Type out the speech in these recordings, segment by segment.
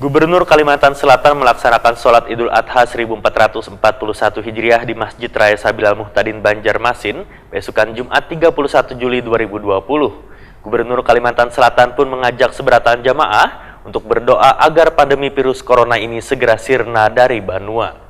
Gubernur Kalimantan Selatan melaksanakan sholat Idul Adha 1441 Hijriah di Masjid Raya Sabil Al-Muhtadin Banjarmasin, besokan Jumat 31 Juli 2020. Gubernur Kalimantan Selatan pun mengajak seberatan jamaah untuk berdoa agar pandemi virus corona ini segera sirna dari Banua.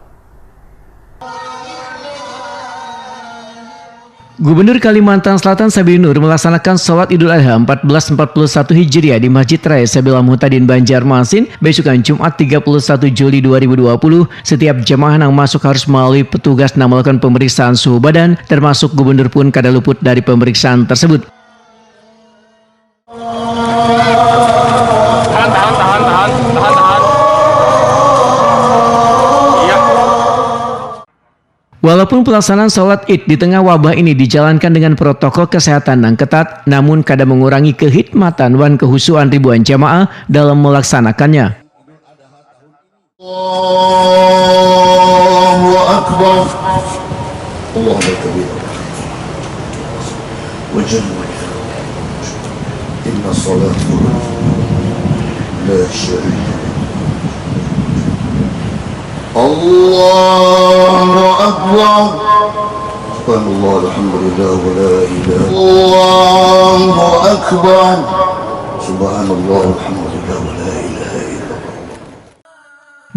Gubernur Kalimantan Selatan Sabri Nur melaksanakan sholat Idul Adha 1441 Hijriah di Masjid Raya Sabil Al-Muhtadin Banjarmasin besokan Jumat 31 Juli 2020. Setiap jemaah yang masuk harus melalui petugas yang melakukan pemeriksaan suhu badan, termasuk gubernur pun kada luput dari pemeriksaan tersebut. Walaupun pelaksanaan sholat Id di tengah wabah ini dijalankan dengan protokol kesehatan yang ketat, namun kadang mengurangi kehikmatan dan kehusuan ribuan jamaah dalam melaksanakannya. Allahu Akbar. Allahu Akbar. Inna salatu la syarika. Allahu Akbar. Subhanallah, alhamdulillah, wa la ilaha. Allahu Akbar. Subhanallah, alhamdulillah, wa la ilaha illallah.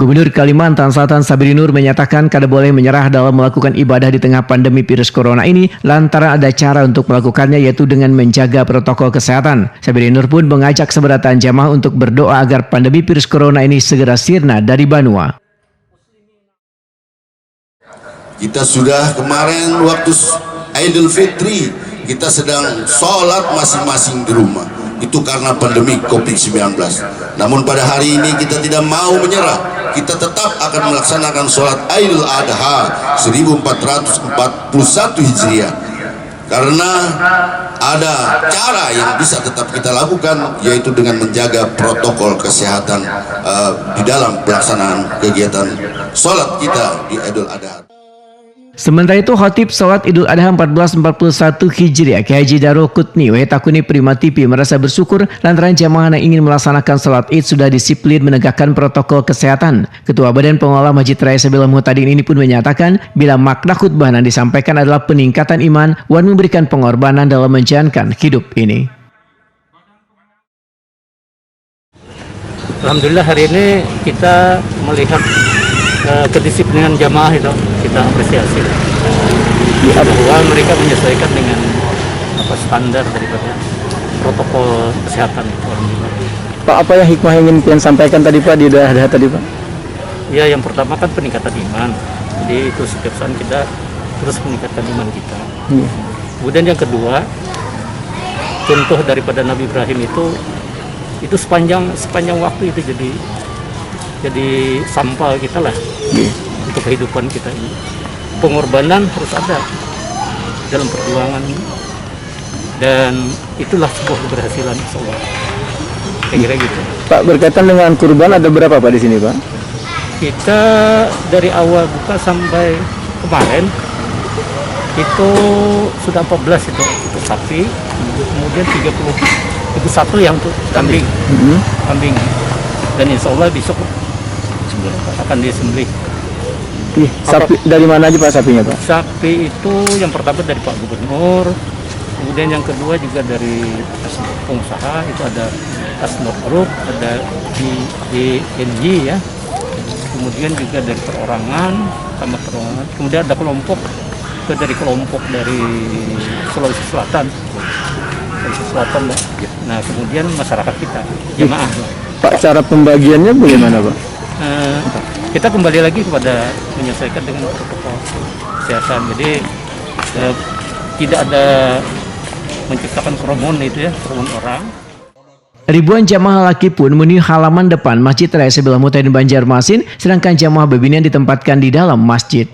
Gubernur Kalimantan Selatan Sabri Nur menyatakan kada boleh menyerah dalam melakukan ibadah di tengah pandemi virus corona ini lantaran ada cara untuk melakukannya, yaitu dengan menjaga protokol kesehatan. Sabri Nur pun mengajak seberatan jamaah untuk berdoa agar pandemi virus corona ini segera sirna dari Banua. Kita sudah kemarin waktu Idul Fitri kita sedang sholat masing-masing di rumah. Itu karena pandemi COVID-19. Namun pada hari ini kita tidak mau menyerah. Kita tetap akan melaksanakan sholat Idul Adha 1441 Hijriah. Karena ada cara yang bisa tetap kita lakukan, yaitu dengan menjaga protokol kesehatan di dalam pelaksanaan kegiatan sholat kita di Idul Adha. Sementara itu, Khatib Salat Idul Adha 1441 Hijriah Kiai Haji Darul Qutni Wetakuni Prima TV merasa bersyukur lantaran jamaah yang ingin melaksanakan salat Id sudah disiplin menegakkan protokol kesehatan. Ketua Badan Pengelola Masjid Raya Sabil Al-Muhtadin ini pun menyatakan bila makna khutbah yang disampaikan adalah peningkatan iman dan memberikan pengorbanan dalam menjalankan hidup ini. Alhamdulillah hari ini kita melihat kedisiplinan jamaah itu kita apresiasi bahwa mereka menyesuaikan dengan standar daripada protokol kesehatan itu. Pak, apa yang hikmah yang ingin kalian sampaikan tadi Pak di Idul Adha tadi Pak? Ya, yang pertama kan peningkatan iman. Jadi itu setiap saat kita terus meningkatkan iman kita. Kemudian yang kedua, contoh daripada Nabi Ibrahim itu sepanjang waktu itu jadi sampel kita lah untuk kehidupan kita ini. Pengorbanan harus ada dalam perjuangan ini, dan itulah sebuah keberhasilan insyaallah. Kira-kira gitu. Pak, berkaitan dengan kurban ada berapa Pak di sini Pak? Kita dari awal buka sampai kemarin itu sudah 14 itu sapi, kemudian 30 itu satu yang untuk kambing. Kambing. Dan insya Allah besok akan disembelih. Sapi dari mana aja Pak sapinya Pak? Sapi itu yang pertama dari Pak Gubernur, kemudian yang kedua juga dari pengusaha, itu ada Asnur Group, ada di NG ya, kemudian juga dari perorangan, kemudian ada kelompok dari Sulawesi Selatan lah. Nah kemudian masyarakat kita jemaah. Pak, cara pembagiannya bagaimana Pak? Kita kembali lagi kepada menyesuaikan dengan protokol kesehatan. Jadi tidak ada menciptakan kerumun kerumun orang. Ribuan jamaah laki pun memenuhi halaman depan Masjid Raya Sabil Al-Muhtadin Banjarmasin, sedangkan jamaah babinian ditempatkan di dalam masjid.